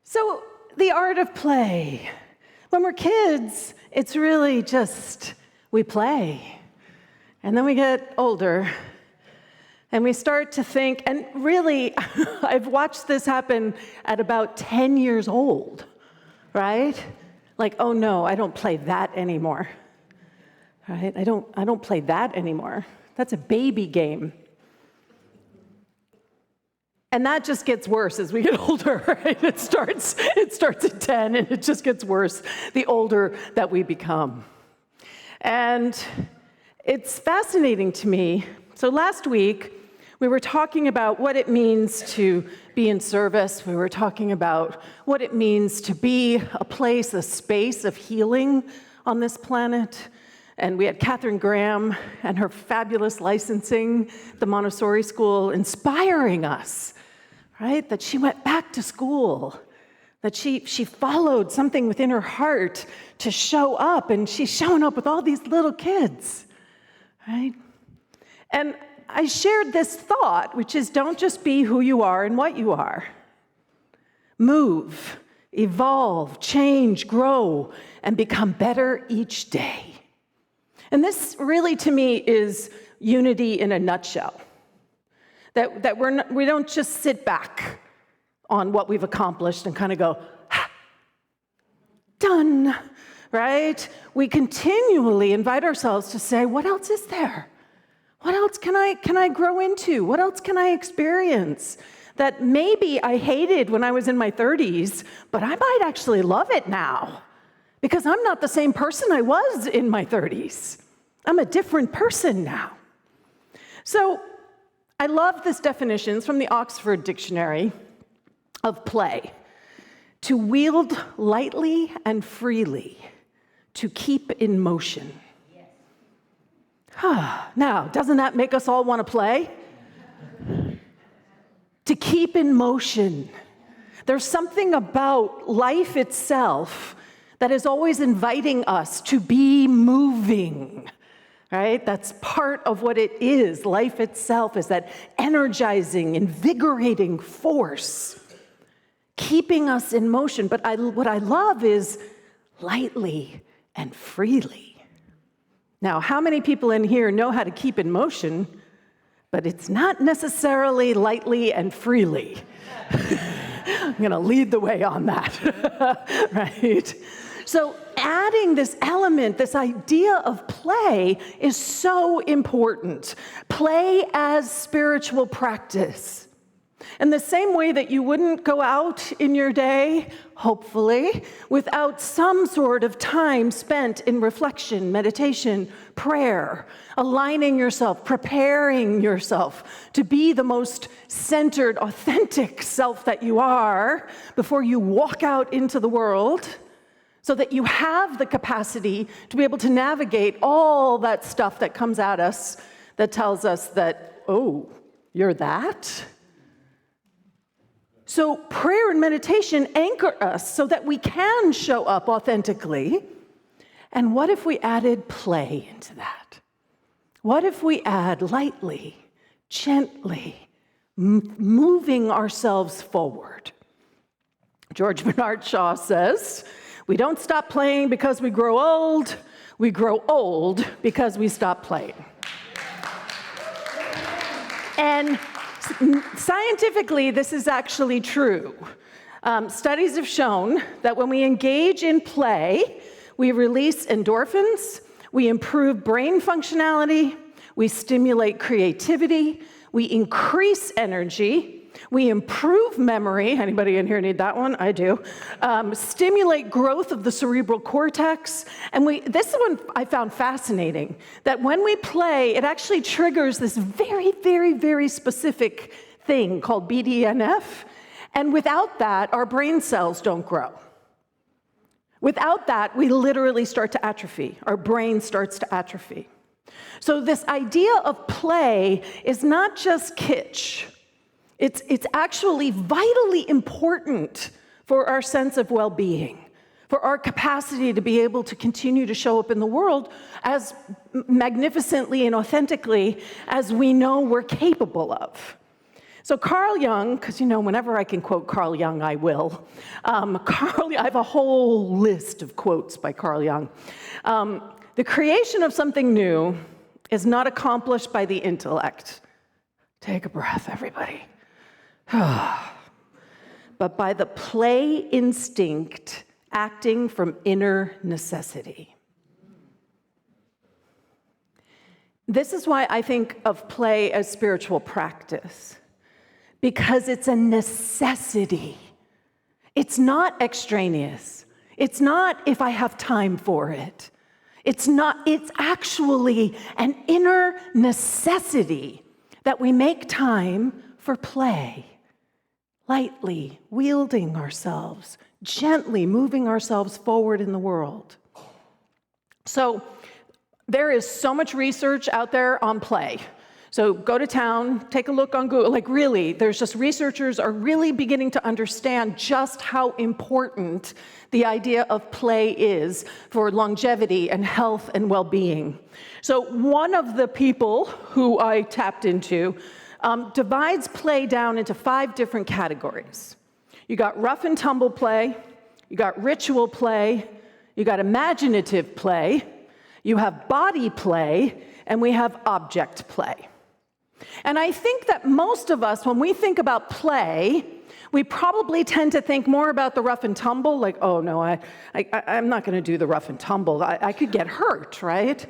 So, the art of play. When we're kids, it's really just we play. And then we get older and we start to think, and really, I've watched this happen at about 10 years old, right? Like, oh no, I don't play that anymore. Right? I don't play that anymore. That's a baby game. And that just gets worse as we get older, right? It starts at 10 and it just gets worse the older that we become. And it's fascinating to me. So last week, we were talking about what it means to be in service. We were talking about what it means to be a place, a space of healing on this planet. And we had Katharine Graham and her fabulous licensing, the Montessori school, inspiring us, right? That she went back to school, that she followed something within her heart to show up, and she's showing up with all these little kids, right? And I shared this thought, which is don't just be who you are and what you are. Move, evolve, change, grow, and become better each day. And this really, to me, is unity in a nutshell. That we don't just sit back on what we've accomplished and kind of go, done, right? We continually invite ourselves to say, what else is there? What else can I grow into? What else can I experience that maybe I hated when I was in my 30s, but I might actually love it now because I'm not the same person I was in my 30s. I'm a different person now. So I love this definition. It's from the Oxford Dictionary of play. To wield lightly and freely, to keep in motion. Now, doesn't that make us all want to play? To keep in motion. There's something about life itself that is always inviting us to be moving, right? That's part of what it is. Life itself is that energizing, invigorating force, keeping us in motion. But what I love is lightly and freely. Now, how many people in here know how to keep in motion, but it's not necessarily lightly and freely? I'm going to lead the way on that, right? So adding this element, this idea of play is so important. Play as spiritual practice. In the same way that you wouldn't go out in your day, hopefully, without some sort of time spent in reflection, meditation, prayer, aligning yourself, preparing yourself to be the most centered, authentic self that you are before you walk out into the world, so that you have the capacity to be able to navigate all that stuff that comes at us that tells us that, oh, you're that? So prayer and meditation anchor us so that we can show up authentically. And what if we added play into that? What if we add lightly, gently, moving ourselves forward? George Bernard Shaw says, we don't stop playing because we grow old. We grow old because we stop playing. And scientifically, this is actually true. Studies have shown that when we engage in play, we release endorphins, we improve brain functionality, we stimulate creativity, we increase energy, we improve memory. Anybody in here need that one? I do. Stimulate growth of the cerebral cortex. And this one I found fascinating, that when we play, it actually triggers this very, very, very specific thing called BDNF. And without that, our brain cells don't grow. Without that, we literally start to atrophy. Our brain starts to atrophy. So this idea of play is not just kitsch. It's actually vitally important for our sense of well-being, for our capacity to be able to continue to show up in the world as magnificently and authentically as we know we're capable of. So Carl Jung, because whenever I can quote Carl Jung, I will. I have a whole list of quotes by Carl Jung. The creation of something new is not accomplished by the intellect. Take a breath, everybody. But by the play instinct acting from inner necessity. This is why I think of play as spiritual practice, because it's a necessity. It's not extraneous. It's not if I have time for it. It's actually an inner necessity that we make time for play, lightly wielding ourselves, gently moving ourselves forward in the world. So there is so much research out there on play. So go to town, take a look on Google. There's just researchers are really beginning to understand just how important the idea of play is for longevity and health and well-being. So one of the people who I tapped into divides play down into 5 different categories. You got rough and tumble play, you got ritual play, you got imaginative play, you have body play, and we have object play. And I think that most of us, when we think about play, we probably tend to think more about the rough and tumble, like, oh no, I'm not going to do the rough and tumble. I could get hurt, right?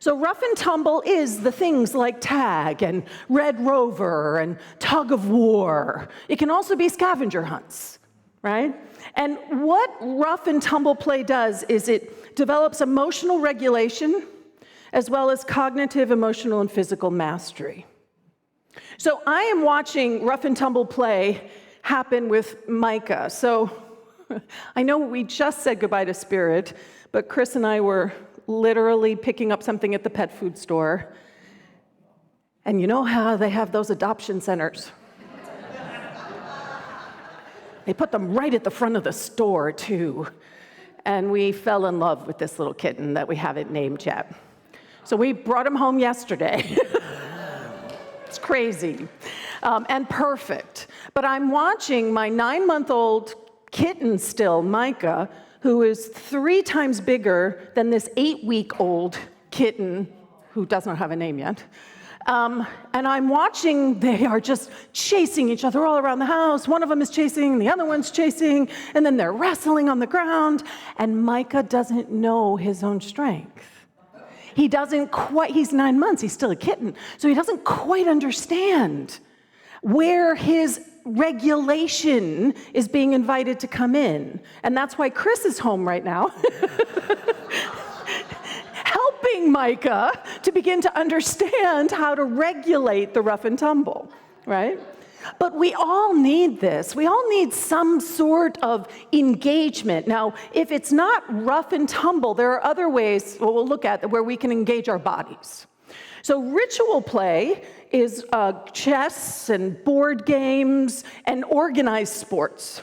So rough and tumble is the things like tag and Red Rover and tug of war. It can also be scavenger hunts, right? And what rough and tumble play does is it develops emotional regulation as well as cognitive, emotional, and physical mastery. So I am watching rough and tumble play happen with Micah. So I know we just said goodbye to Spirit, but Chris and I were literally picking up something at the pet food store. And you know how they have those adoption centers? They put them right at the front of the store, too. And we fell in love with this little kitten that we haven't named yet. So we brought him home yesterday. It's crazy and perfect. But I'm watching my 9-month-old kitten still, Micah, who is 3 times bigger than this 8-week-old kitten who does not have a name yet. And I'm watching, they are just chasing each other all around the house. One of them is chasing, the other one's chasing, and then they're wrestling on the ground. And Micah doesn't know his own strength. He's 9 months, he's still a kitten, so he doesn't quite understand where his regulation is being invited to come in. And that's why Chris is home right now, helping Micah to begin to understand how to regulate the rough and tumble, right? But we all need this. We all need some sort of engagement. Now, if it's not rough and tumble, there are other ways we'll look at where we can engage our bodies. So ritual play is chess and board games and organized sports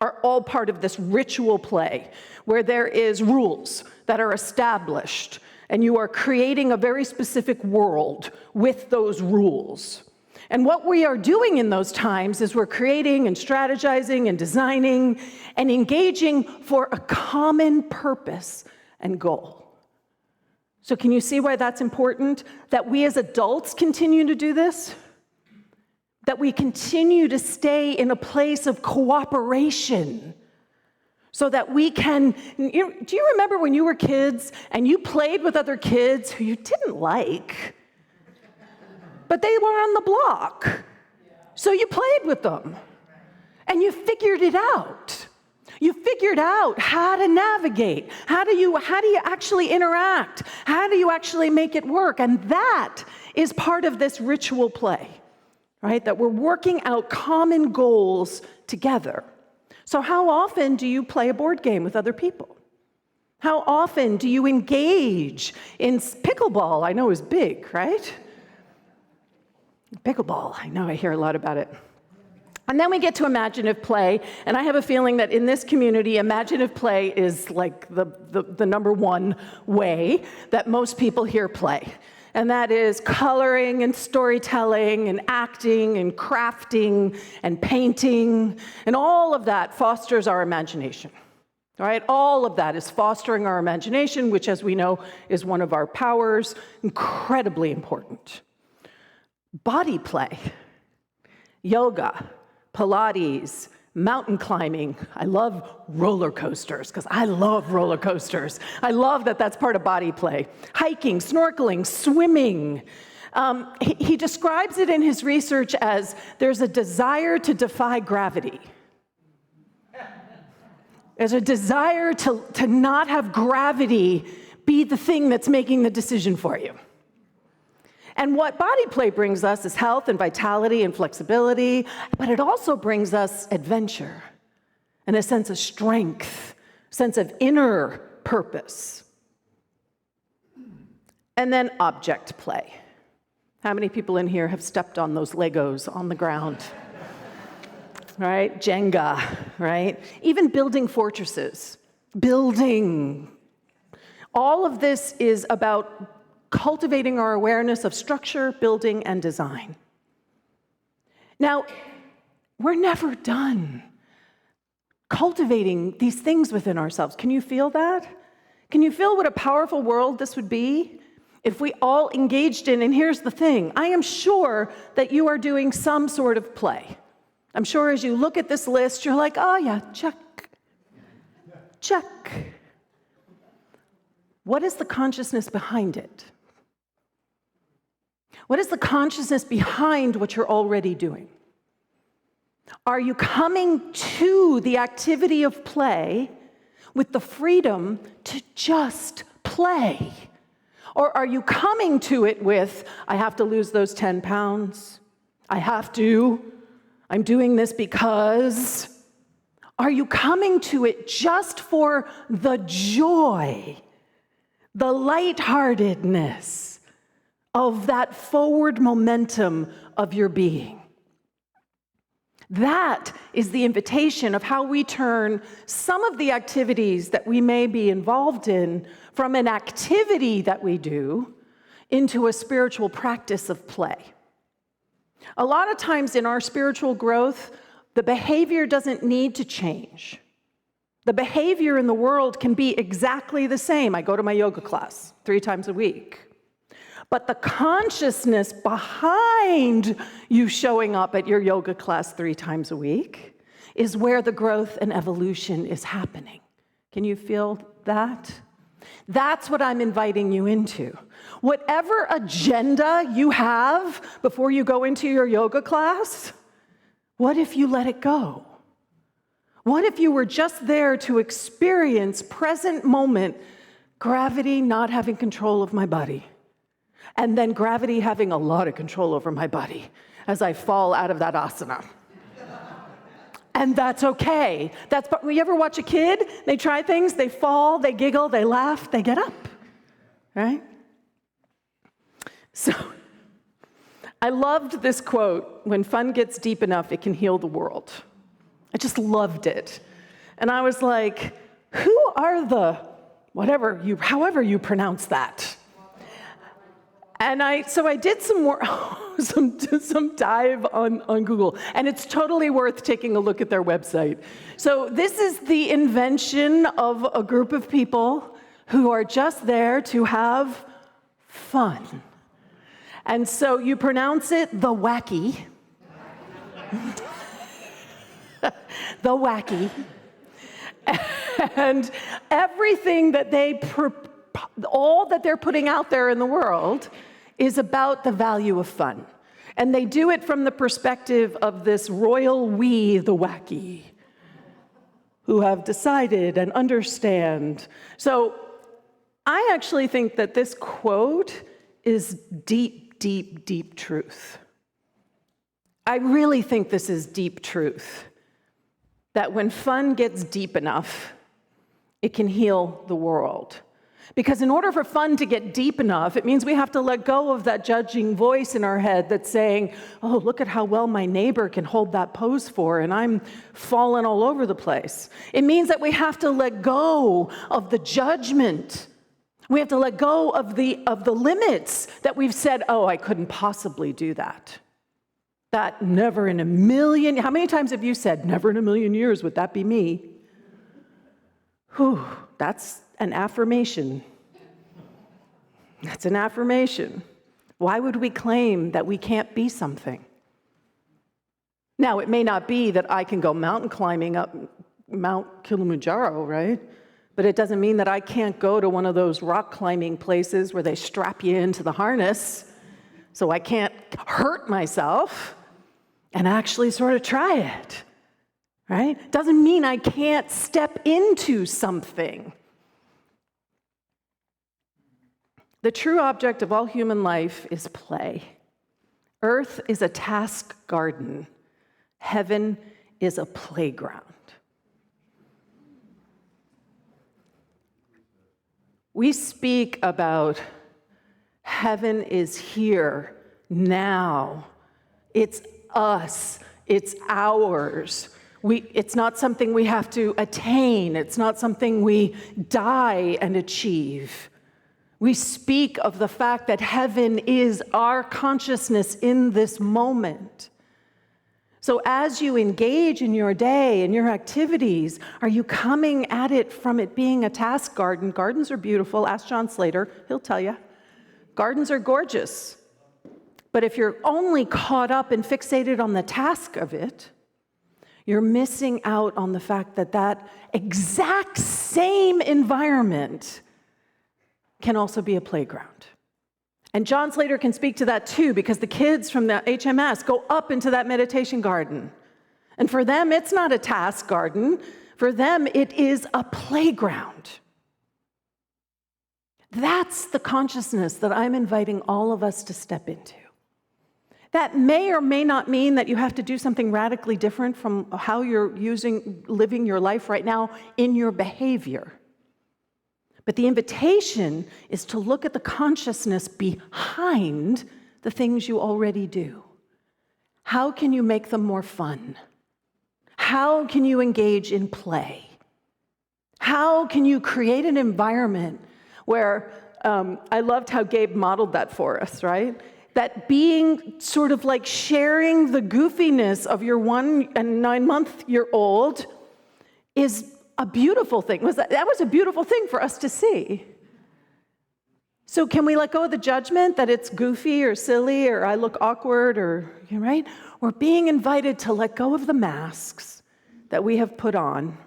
are all part of this ritual play where there is rules that are established and you are creating a very specific world with those rules. And what we are doing in those times is we're creating and strategizing and designing and engaging for a common purpose and goal. So can you see why that's important? That we as adults continue to do this? That we continue to stay in a place of cooperation so that we can, do you remember when you were kids and you played with other kids who you didn't like? But they were on the block. So you played with them. And you figured it out. You figured out how to navigate. How do you actually interact? How do you actually make it work? And that is part of this ritual play, right? That we're working out common goals together. So how often do you play a board game with other people? How often do you engage in pickleball? I know is big, right? Pickleball, I know I hear a lot about it. And then we get to imaginative play, and I have a feeling that in this community, imaginative play is like the number one way that most people here play. And that is coloring and storytelling and acting and crafting and painting. And all of that fosters our imagination. All right, all of that is fostering our imagination, which, as we know, is one of our powers, incredibly important. Body play, yoga, Pilates, mountain climbing. I love roller coasters, because I love roller coasters. I love that that's part of body play. Hiking, snorkeling, swimming. He describes it in his research as there's a desire to defy gravity. There's a desire to not have gravity be the thing that's making the decision for you. And what body play brings us is health and vitality and flexibility, but it also brings us adventure and a sense of strength, sense of inner purpose. And then object play. How many people in here have stepped on those Legos on the ground? Right? Jenga, right? Even building fortresses, building. All of this is about cultivating our awareness of structure, building, and design. Now, we're never done cultivating these things within ourselves. Can you feel that? Can you feel what a powerful world this would be if we all engaged in, and here's the thing, I am sure that you are doing some sort of play. I'm sure as you look at this list, you're like, oh yeah, check, check. What is the consciousness behind it? What is the consciousness behind what you're already doing? Are you coming to the activity of play with the freedom to just play? Or are you coming to it with, I have to lose those 10 pounds, I'm doing this because? Are you coming to it just for the joy, the lightheartedness of that forward momentum of your being? That is the invitation of how we turn some of the activities that we may be involved in from an activity that we do into a spiritual practice of play. A lot of times in our spiritual growth, the behavior doesn't need to change. The behavior in the world can be exactly the same. I go to my yoga class 3 times a week. But the consciousness behind you showing up at your yoga class 3 times a week is where the growth and evolution is happening. Can you feel that? That's what I'm inviting you into. Whatever agenda you have before you go into your yoga class, what if you let it go? What if you were just there to experience present moment, gravity not having control of my body, and then gravity having a lot of control over my body as I fall out of that asana? And that's okay. You ever watch a kid? They try things, they fall, they giggle, they laugh, they get up, right? So I loved this quote, when fun gets deep enough, it can heal the world. I just loved it. And I was like, who are the, however you pronounce that? And so I did some more, some dive on Google, and it's totally worth taking a look at their website. So this is the invention of a group of people who are just there to have fun. And so you pronounce it the wacky. The wacky. And everything that all that they're putting out there in the world is about the value of fun. And they do it from the perspective of this royal we, the wacky, who have decided and understand. So I actually think that this quote is deep, deep, deep truth. I really think this is deep truth, that when fun gets deep enough, it can heal the world. Because in order for fun to get deep enough, it means we have to let go of that judging voice in our head that's saying, oh, look at how well my neighbor can hold that pose for, and I'm falling all over the place. It means that we have to let go of the judgment We have to let go of the limits that we've said, oh, I couldn't possibly do that. That never in a million, how many times have you said, never in a million years would that be me? Whew, that's an affirmation. That's an affirmation. Why would we claim that we can't be something? Now, it may not be that I can go mountain climbing up Mount Kilimanjaro, right? But it doesn't mean that I can't go to one of those rock climbing places where they strap you into the harness so I can't hurt myself and actually sort of try it, right? Doesn't mean I can't step into something. The true object of all human life is play. Earth is a task garden. Heaven is a playground. We speak about heaven is here now. It's us. It's ours. It's not something we have to attain. It's not something we die and achieve. We speak of the fact that heaven is our consciousness in this moment. So as you engage in your day and your activities, are you coming at it from it being a task garden? Gardens are beautiful. Ask John Slater. He'll tell you. Gardens are gorgeous. But if you're only caught up and fixated on the task of it, you're missing out on the fact that that exact same environment can also be a playground. And John Slater can speak to that too, because the kids from the HMS go up into that meditation garden. And for them, it's not a task garden. For them, it is a playground. That's the consciousness that I'm inviting all of us to step into. That may or may not mean that you have to do something radically different from how you're living your life right now in your behavior. But the invitation is to look at the consciousness behind the things you already do. How can you make them more fun? How can you engage in play? How can you create an environment where, I loved how Gabe modeled that for us, right? That being sort of like sharing the goofiness of your 1 and 9-month-old is a beautiful thing. That was a beautiful thing for us to see. So can we let go of the judgment that it's goofy or silly or I look awkward or, right? We're being invited to let go of the masks that we have put on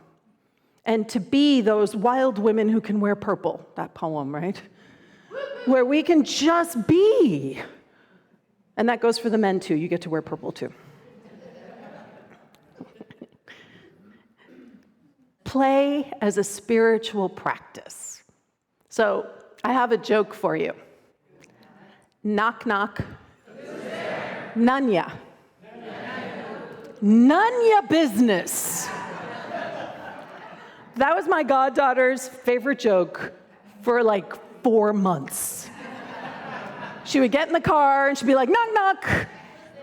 and to be those wild women who can wear purple, that poem, right? Where we can just be. And that goes for the men too. You get to wear purple too. Play as a spiritual practice. So I have a joke for you. Knock, knock. None ya. None ya business. That was my goddaughter's favorite joke for like 4 months. She would get in the car and she'd be like, knock, knock.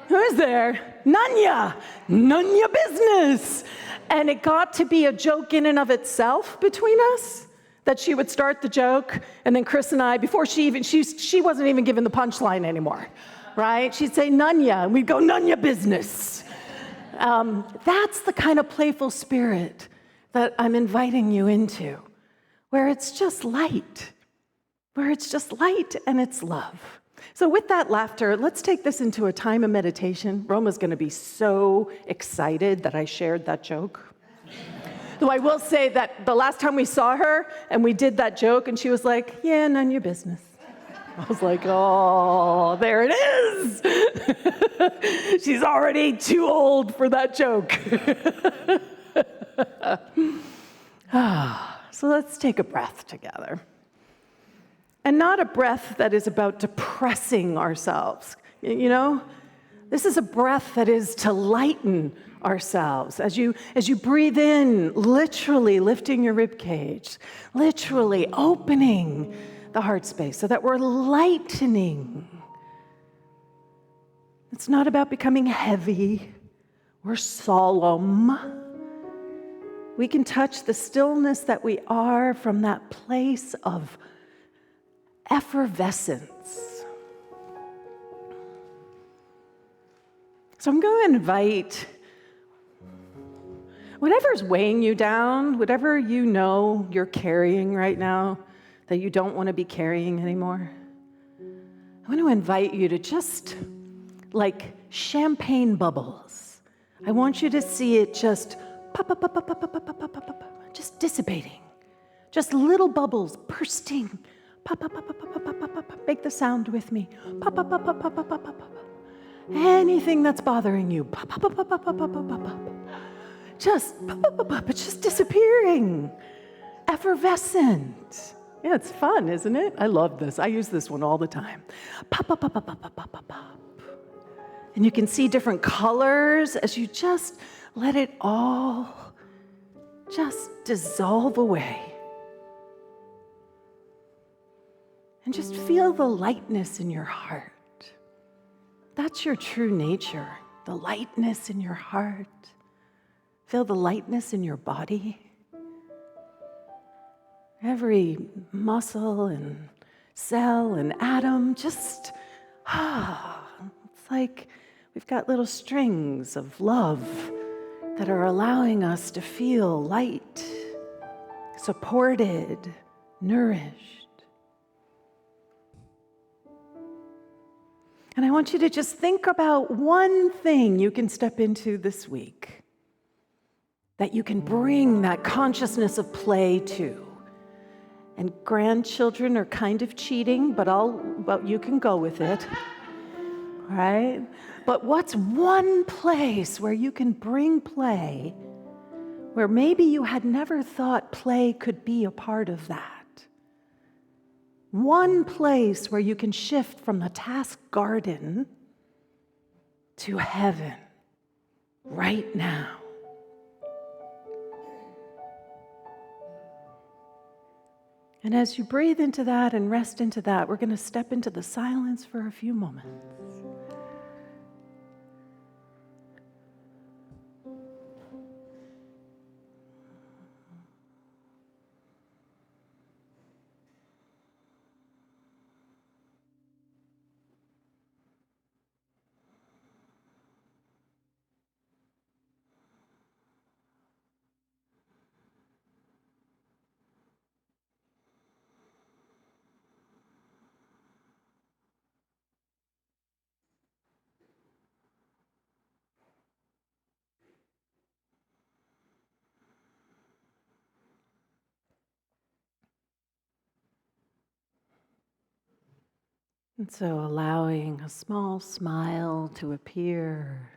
Who is there? None ya. None ya business. And it got to be a joke in and of itself between us, that she would start the joke, and then Chris and I, before she wasn't even given the punchline anymore, right? She'd say, none ya, and we'd go, none ya business. That's the kind of playful spirit that I'm inviting you into, where it's just light, and it's love. So with that laughter, let's take this into a time of meditation. Roma's going to be so excited that I shared that joke. Though I will say that the last time we saw her and we did that joke and she was like, yeah, none of your business. I was like, oh, there it is. She's already too old for that joke. So let's take a breath together. And not a breath that is about depressing ourselves. You know, this is a breath that is to lighten ourselves. As you breathe in, literally lifting your rib cage, literally opening the heart space so that we're lightening. It's not about becoming heavy or solemn. We can touch the stillness that we are from that place of effervescence. So I'm going to invite whatever's weighing you down, whatever you know you're carrying right now that you don't want to be carrying anymore. I want to invite you to just, like champagne bubbles, I want you to see it just pop, pop, pop, pop, pop, pop, pop, pop, pop, pop, just dissipating. Just little bubbles bursting. Pop, pop, pop, pop, pop, pop, pop, pop, pop. Make the sound with me. Pop, pop, pop, pop, pop, pop, pop, pop, pop. Anything that's bothering you. Pop, pop, pop, pop, pop, pop, pop, pop, pop. Just pop, pop, pop, pop. It's just disappearing. Effervescent. Yeah, it's fun, isn't it? I love this. I use this one all the time. Pop, pop, pop, pop, pop, pop, pop, pop, pop. And you can see different colors as you just let it all just dissolve away. And just feel the lightness in your heart. That's your true nature, the lightness in your heart. Feel the lightness in your body. Every muscle and cell and atom just, it's like we've got little strings of love that are allowing us to feel light, supported, nourished. And I want you to just think about one thing you can step into this week that you can bring that consciousness of play to. And grandchildren are kind of cheating, but you can go with it, right? But what's one place where you can bring play, where maybe you had never thought play could be a part of that? One place where you can shift from the task garden to heaven right now. And as you breathe into that and rest into that, we're going to step into the silence for a few moments. And so allowing a small smile to appear.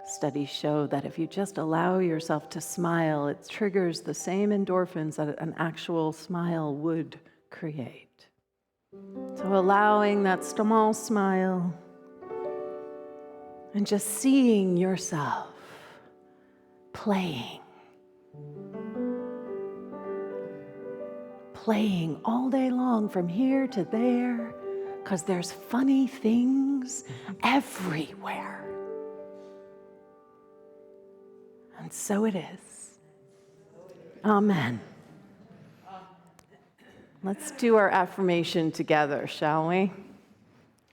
Studies show that if you just allow yourself to smile, it triggers the same endorphins that an actual smile would create. So allowing that small smile and just seeing yourself playing all day long from here to there, because there's funny things everywhere. And so it is. Amen. Let's do our affirmation together, shall we?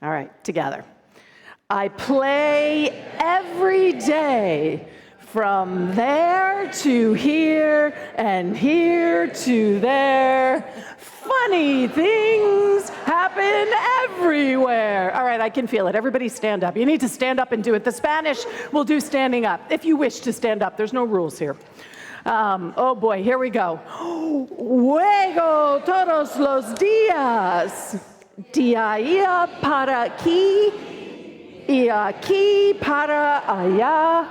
All right, together. I play every day from there to here and here to there. Funny things happen everywhere. All right, I can feel it. Everybody stand up. You need to stand up and do it. The Spanish will do standing up. If you wish to stand up, there's no rules here. Oh boy, here we go. Juego todos los días. Día para aquí y aquí para allá.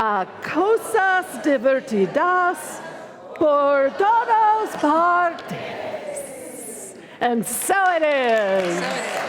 A cosas divertidas por todas partes. And so it is.